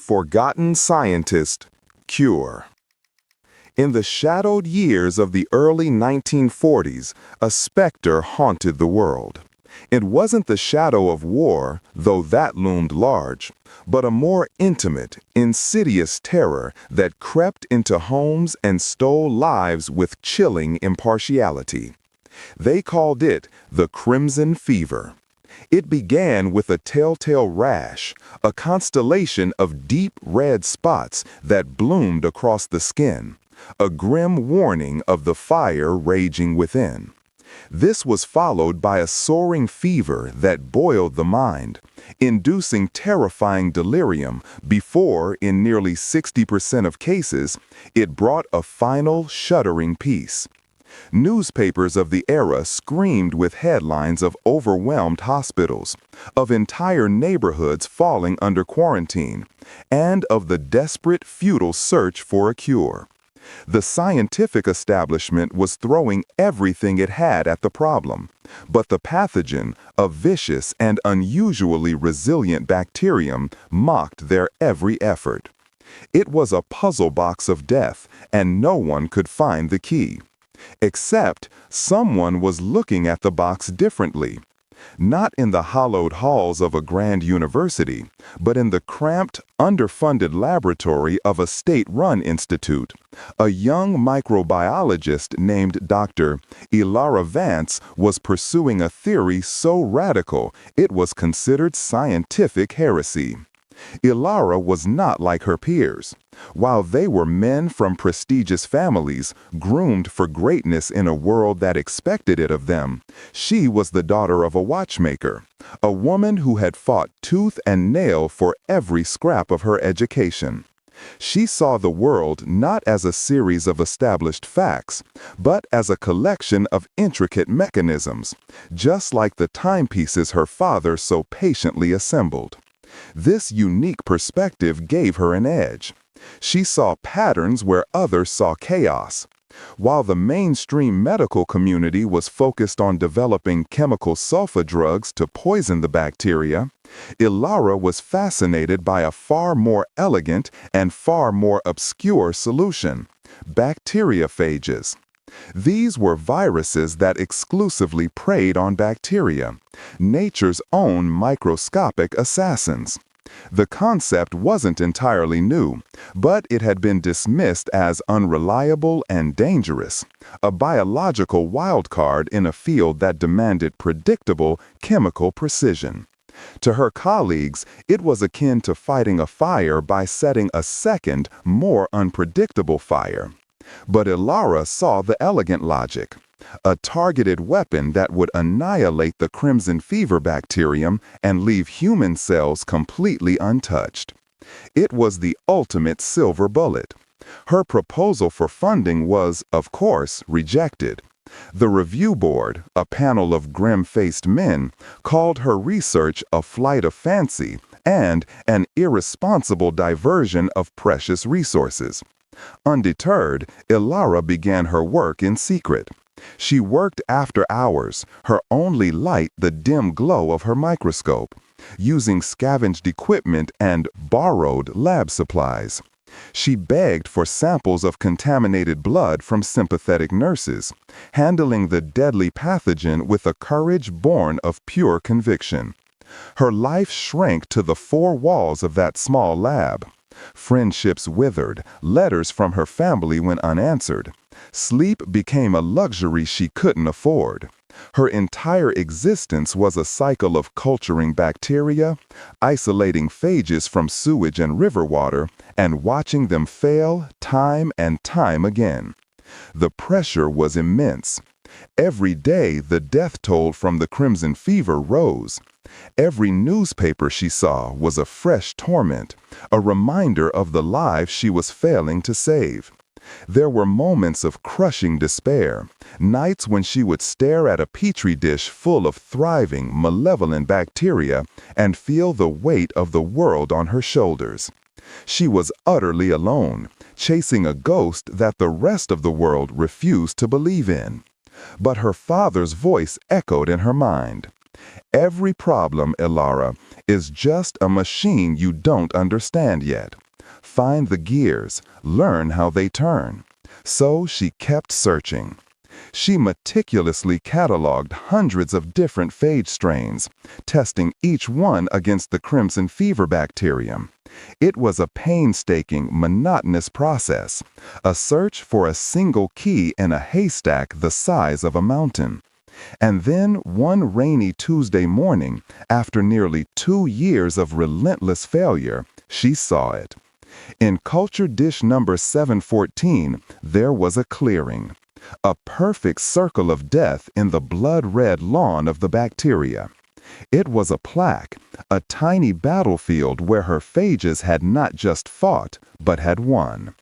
Forgotten Scientist, Cure. In the shadowed years of the early 1940s, a specter haunted the world. It wasn't the shadow of war, though that loomed large, but a more intimate, insidious terror that crept into homes and stole lives with chilling impartiality. They called it the Crimson Fever. It began with a telltale rash, a constellation of deep red spots that bloomed across the skin, a grim warning of the fire raging within. This was followed by a soaring fever that boiled the mind, inducing terrifying delirium before, in nearly 60% of cases, it brought a final, shuddering peace. Newspapers of the era screamed with headlines of overwhelmed hospitals, of entire neighborhoods falling under quarantine, and of the desperate, futile search for a cure. The scientific establishment was throwing everything it had at the problem, but the pathogen, a vicious and unusually resilient bacterium, mocked their every effort. It was a puzzle box of death, and no one could find the key. Except someone was looking at the box differently. Not in the hallowed halls of a grand university, but in the cramped, underfunded laboratory of a state-run institute. A young microbiologist named Dr. Ilara Vance was pursuing a theory so radical it was considered scientific heresy. Ilara was not like her peers. While they were men from prestigious families, groomed for greatness in a world that expected it of them, she was the daughter of a watchmaker, a woman who had fought tooth and nail for every scrap of her education. She saw the world not as a series of established facts, but as a collection of intricate mechanisms, just like the timepieces her father so patiently assembled. This unique perspective gave her an edge. She saw patterns where others saw chaos. While the mainstream medical community was focused on developing chemical sulfa drugs to poison the bacteria, Ilara was fascinated by a far more elegant and far more obscure solution: bacteriophages. These were viruses that exclusively preyed on bacteria, nature's own microscopic assassins. The concept wasn't entirely new, but it had been dismissed as unreliable and dangerous, a biological wildcard in a field that demanded predictable chemical precision. To her colleagues, it was akin to fighting a fire by setting a second, more unpredictable fire. But Ilara saw the elegant logic: a targeted weapon that would annihilate the crimson fever bacterium and leave human cells completely untouched. It was the ultimate silver bullet. Her proposal for funding was, of course, rejected. The review board, a panel of grim-faced men, called her research a flight of fancy and an irresponsible diversion of precious resources. Undeterred, Ilara began her work in secret. She worked after hours, her only light the dim glow of her microscope, using scavenged equipment and borrowed lab supplies. She begged for samples of contaminated blood from sympathetic nurses, handling the deadly pathogen with a courage born of pure conviction. Her life shrank to the four walls of that small lab. Friendships withered, letters from her family went unanswered. Sleep became a luxury she couldn't afford. Her entire existence was a cycle of culturing bacteria, isolating phages from sewage and river water, and watching them fail time and time again. The pressure was immense. Every day the death toll from the crimson fever rose. Every newspaper she saw was a fresh torment, a reminder of the lives she was failing to save. There were moments of crushing despair, nights when she would stare at a petri dish full of thriving, malevolent bacteria and feel the weight of the world on her shoulders. She was utterly alone, chasing a ghost that the rest of the world refused to believe in. But her father's voice echoed in her mind. Every problem, Ilara, is just a machine you don't understand yet. Find the gears, learn how they turn. So she kept searching. She meticulously cataloged hundreds of different phage strains, testing each one against the crimson fever bacterium. It was a painstaking, monotonous process, a search for a single key in a haystack the size of a mountain. And then one rainy Tuesday morning, after nearly 2 years of relentless failure, she saw it. In culture dish number 714, there was a clearing. A perfect circle of death in the blood-red lawn of the bacteria. It was a plaque, a tiny battlefield where her phages had not just fought, but had won.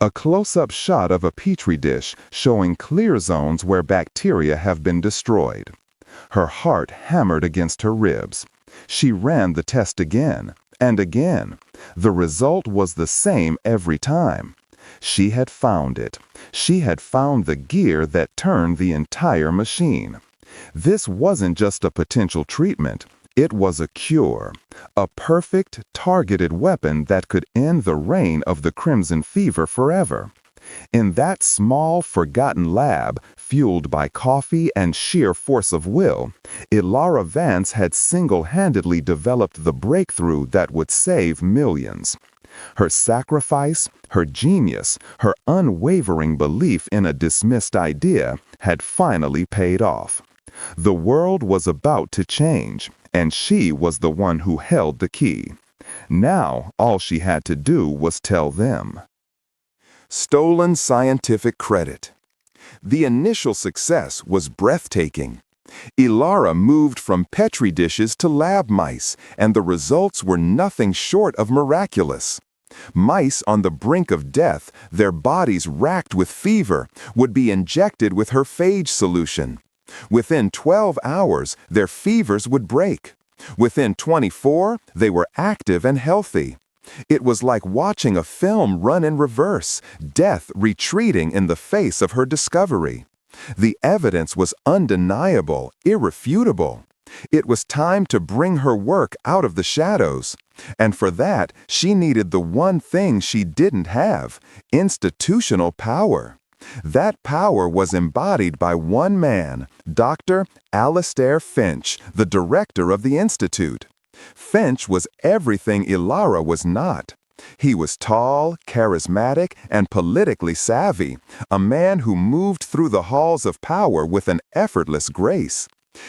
A close-up shot of a petri dish showing clear zones where bacteria have been destroyed. Her heart hammered against her ribs. She ran the test again, and again. The result was the same every time. She had found it. She had found the gear that turned the entire machine. This wasn't just a potential treatment. It was a cure. A perfect, targeted weapon that could end the reign of the crimson fever forever. In that small, forgotten lab, fueled by coffee and sheer force of will, Ilara Vance had single-handedly developed the breakthrough that would save millions. Her sacrifice, her genius, her unwavering belief in a dismissed idea had finally paid off. The world was about to change, and she was the one who held the key. Now, all she had to do was tell them. Stolen scientific credit. The initial success was breathtaking. Ilara moved from petri dishes to lab mice, and the results were nothing short of miraculous. Mice on the brink of death, their bodies racked with fever, would be injected with her phage solution. Within 12 hours, their fevers would break. Within 24, they were active and healthy. It was like watching a film run in reverse, death retreating in the face of her discovery. The evidence was undeniable, irrefutable. It was time to bring her work out of the shadows. And for that, she needed the one thing she didn't have: institutional power. That power was embodied by one man, Dr. Alastair Finch, the director of the Institute. Finch was everything Ilara was not. He was tall, charismatic, and politically savvy, a man who moved through the halls of power with an effortless grace.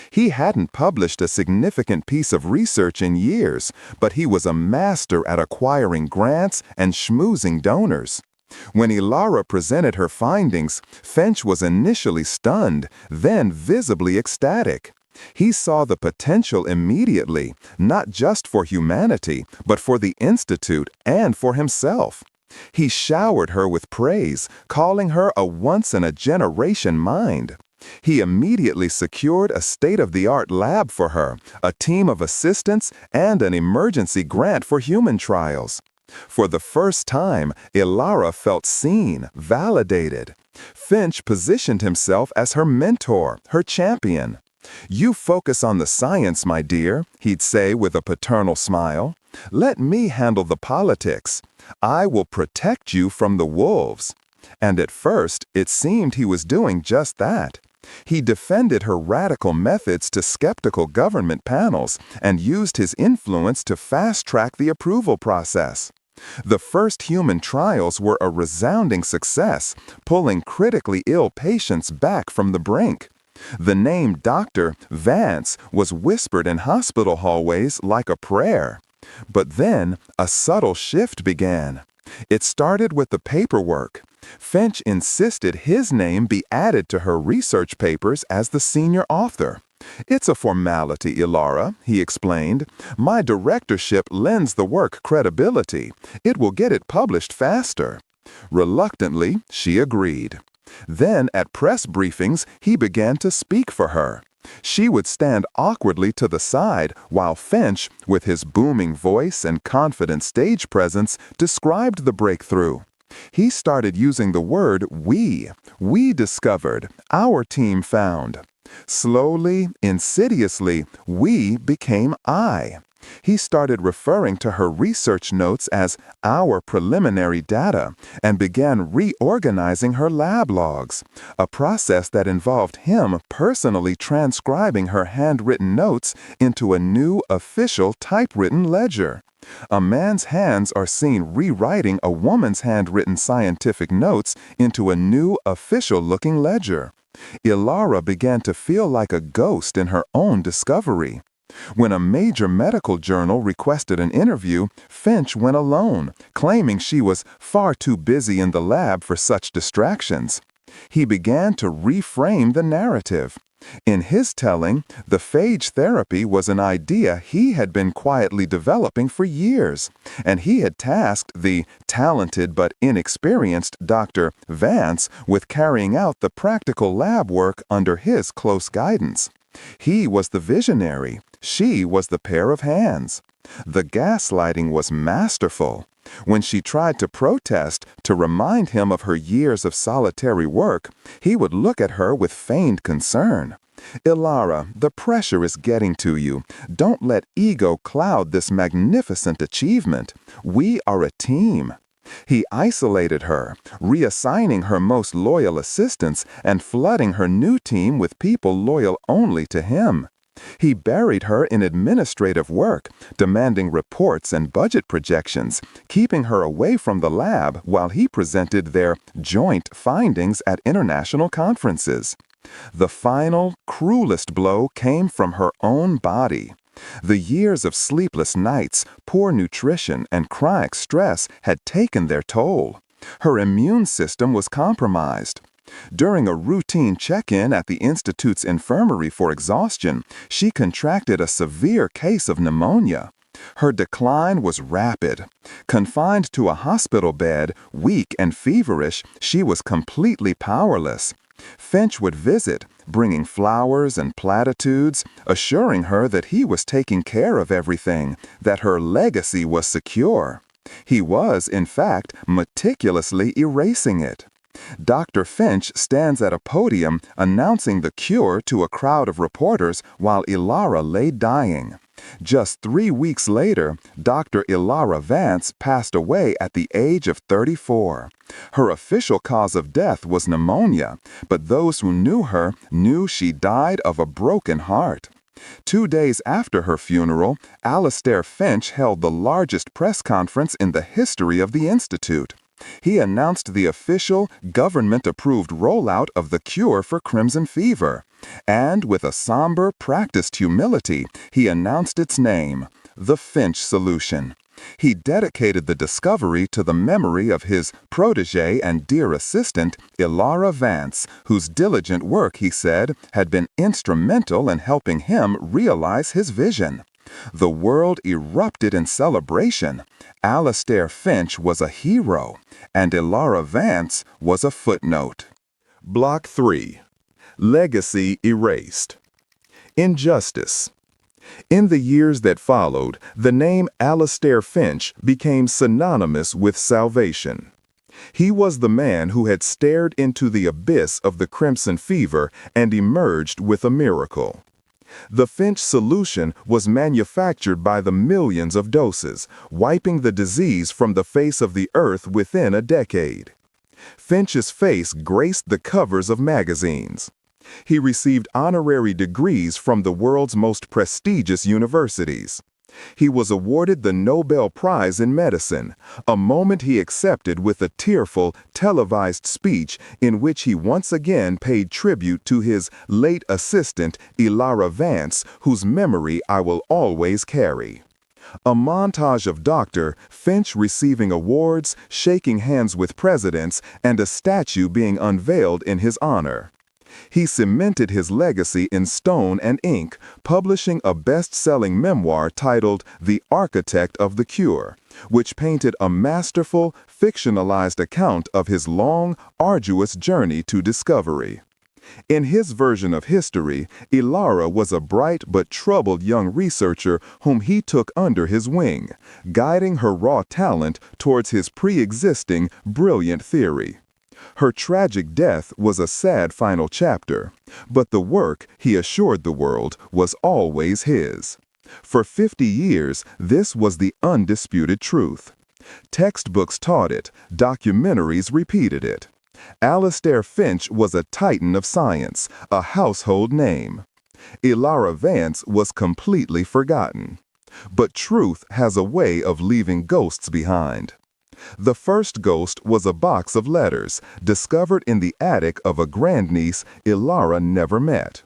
He hadn't published a significant piece of research in years, but he was a master at acquiring grants and schmoozing donors. When Ilara presented her findings, Finch was initially stunned, then visibly ecstatic. He saw the potential immediately, not just for humanity, but for the Institute and for himself. He showered her with praise, calling her a once-in-a-generation mind. He immediately secured a state-of-the-art lab for her, a team of assistants, and an emergency grant for human trials. For the first time, Ilara felt seen, validated. Finch positioned himself as her mentor, her champion. "You focus on the science, my dear," he'd say with a paternal smile. "Let me handle the politics. I will protect you from the wolves." And at first, it seemed he was doing just that. He defended her radical methods to skeptical government panels and used his influence to fast-track the approval process. The first human trials were a resounding success, pulling critically ill patients back from the brink. The name Dr. Vance was whispered in hospital hallways like a prayer. But then a subtle shift began. It started with the paperwork. Finch insisted his name be added to her research papers as the senior author. "It's a formality, Ilara," he explained. "My directorship lends the work credibility. It will get it published faster." Reluctantly, she agreed. Then, at press briefings, he began to speak for her. She would stand awkwardly to the side while Finch, with his booming voice and confident stage presence, described the breakthrough. He started using the word we. We discovered, our team found. Slowly, insidiously, we became I. He started referring to her research notes as our preliminary data and began reorganizing her lab logs, a process that involved him personally transcribing her handwritten notes into a new official typewritten ledger. A man's hands are seen rewriting a woman's handwritten scientific notes into a new official-looking ledger. Ilara began to feel like a ghost in her own discovery. When a major medical journal requested an interview, Finch went alone, claiming she was far too busy in the lab for such distractions. He began to reframe the narrative. In his telling, the phage therapy was an idea he had been quietly developing for years, and he had tasked the talented but inexperienced Dr. Vance with carrying out the practical lab work under his close guidance. He was the visionary. She was the pair of hands. The gaslighting was masterful. When she tried to protest, to remind him of her years of solitary work, he would look at her with feigned concern. Ilara, the pressure is getting to you. Don't let ego cloud this magnificent achievement. We are a team. He isolated her, reassigning her most loyal assistants and flooding her new team with people loyal only to him. He buried her in administrative work, demanding reports and budget projections, keeping her away from the lab while he presented their joint findings at international conferences. The final, cruelest blow came from her own body. The years of sleepless nights, poor nutrition, and chronic stress had taken their toll. Her immune system was compromised. During a routine check-in at the Institute's infirmary for exhaustion, she contracted a severe case of pneumonia. Her decline was rapid. Confined to a hospital bed, weak and feverish, she was completely powerless. Finch would visit, bringing flowers and platitudes, assuring her that he was taking care of everything, that her legacy was secure. He was, in fact, meticulously erasing it. Dr. Finch stands at a podium announcing the cure to a crowd of reporters while Ilara lay dying. Just 3 weeks later, Dr. Ilara Vance passed away at the age of 34. Her official cause of death was pneumonia, but those who knew her knew she died of a broken heart. 2 days after her funeral, Alastair Finch held the largest press conference in the history of the Institute. He announced the official, government-approved rollout of the cure for crimson fever. And with a somber, practiced humility, he announced its name, the Finch solution. He dedicated the discovery to the memory of his protege and dear assistant, Ilara Vance, whose diligent work, he said, had been instrumental in helping him realize his vision. The world erupted in celebration. Alastair Finch was a hero, and Ilara Vance was a footnote. Block 3. Legacy erased. Injustice. In the years that followed, the name Alastair Finch became synonymous with salvation. He was the man who had stared into the abyss of the crimson fever and emerged with a miracle. The Finch solution was manufactured by the millions of doses, wiping the disease from the face of the earth within a decade. Finch's face graced the covers of magazines. He received honorary degrees from the world's most prestigious universities. He was awarded the Nobel Prize in Medicine, a moment he accepted with a tearful, televised speech in which he once again paid tribute to his late assistant, Ilara Vance, whose memory I will always carry. A montage of Dr. Finch receiving awards, shaking hands with presidents, and a statue being unveiled in his honor. He cemented his legacy in stone and ink, publishing a best-selling memoir titled The Architect of the Cure, which painted a masterful, fictionalized account of his long, arduous journey to discovery. In his version of history, Ilara was a bright but troubled young researcher whom he took under his wing, guiding her raw talent towards his pre-existing brilliant theory. Her tragic death was a sad final chapter, but the work, he assured the world, was always his. For 50 years, this was the undisputed truth. Textbooks taught it, documentaries repeated it. Alastair Finch was a titan of science, a household name. Ilara Vance was completely forgotten. But truth has a way of leaving ghosts behind. The first ghost was a box of letters discovered in the attic of a grandniece Ilara never met.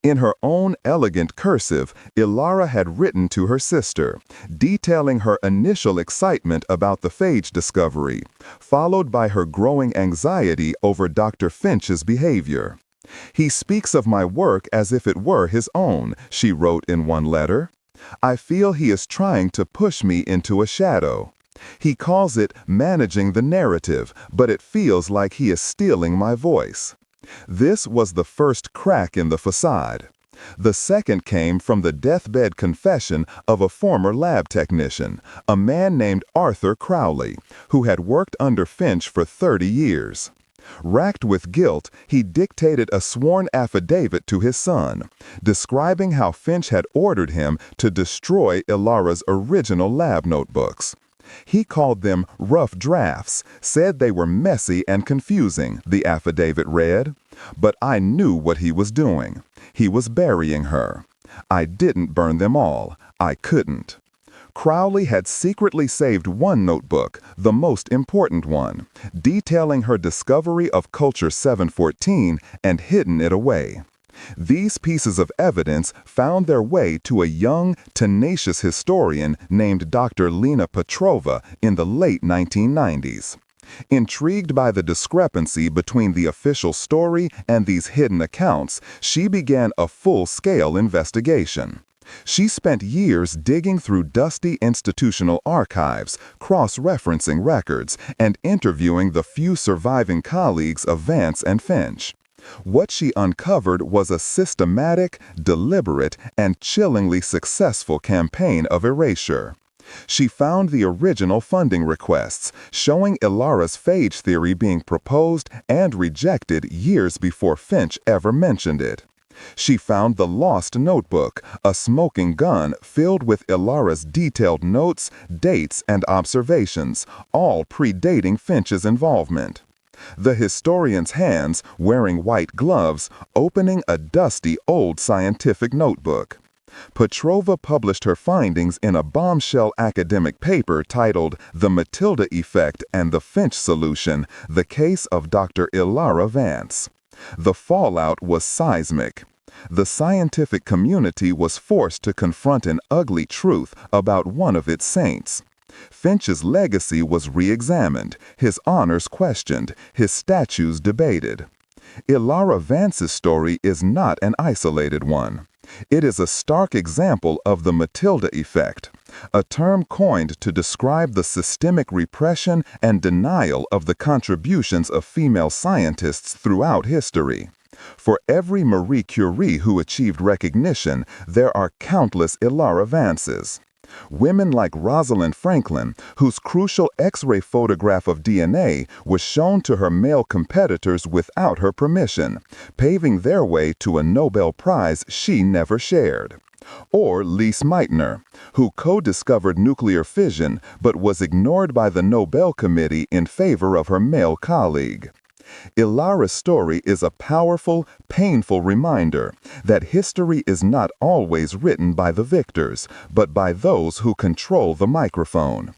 In her own elegant cursive, Ilara had written to her sister, detailing her initial excitement about the phage discovery, followed by her growing anxiety over Dr. Finch's behavior. "He speaks of my work as if it were his own," she wrote in one letter. "I feel he is trying to push me into a shadow. He calls it managing the narrative, but it feels like he is stealing my voice." This was the first crack in the facade. The second came from the deathbed confession of a former lab technician, a man named Arthur Crowley, who had worked under Finch for 30 years. Racked with guilt, he dictated a sworn affidavit to his son, describing how Finch had ordered him to destroy Ilara's original lab notebooks. He called them rough drafts, said they were messy and confusing, the affidavit read. "But I knew what he was doing. He was burying her. I didn't burn them all. I couldn't." Crowley had secretly saved one notebook, the most important one, detailing her discovery of Culture 714 and hidden it away. These pieces of evidence found their way to a young, tenacious historian named Dr. Lena Petrova in the late 1990s. Intrigued by the discrepancy between the official story and these hidden accounts, she began a full-scale investigation. She spent years digging through dusty institutional archives, cross-referencing records, and interviewing the few surviving colleagues of Vance and Finch. What she uncovered was a systematic, deliberate, and chillingly successful campaign of erasure. She found the original funding requests, showing Ilara's phage theory being proposed and rejected years before Finch ever mentioned it. She found the lost notebook, a smoking gun filled with Ilara's detailed notes, dates, and observations, all predating Finch's involvement. The historian's hands, wearing white gloves, opening a dusty old scientific notebook. Petrova published her findings in a bombshell academic paper titled "The Matilda Effect and the Finch Solution: The Case of Dr. Ilara Vance." The fallout was seismic. The scientific community was forced to confront an ugly truth about one of its saints. Finch's legacy was re-examined, his honors questioned, his statues debated. Ilara Vance's story is not an isolated one. It is a stark example of the Matilda effect, a term coined to describe the systemic repression and denial of the contributions of female scientists throughout history. For every Marie Curie who achieved recognition, there are countless Ilara Vances. Women like Rosalind Franklin, whose crucial X-ray photograph of DNA was shown to her male competitors without her permission, paving their way to a Nobel Prize she never shared. Or Lise Meitner, who co-discovered nuclear fission but was ignored by the Nobel Committee in favor of her male colleague. Ilara's story is a powerful, painful reminder that history is not always written by the victors, but by those who control the microphone.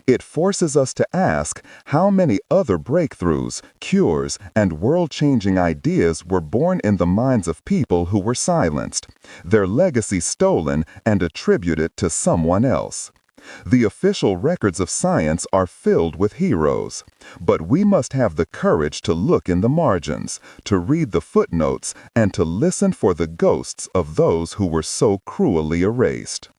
It forces us to ask how many other breakthroughs, cures, and world-changing ideas were born in the minds of people who were silenced, their legacy stolen and attributed to someone else. The official records of science are filled with heroes, but we must have the courage to look in the margins, to read the footnotes, and to listen for the ghosts of those who were so cruelly erased.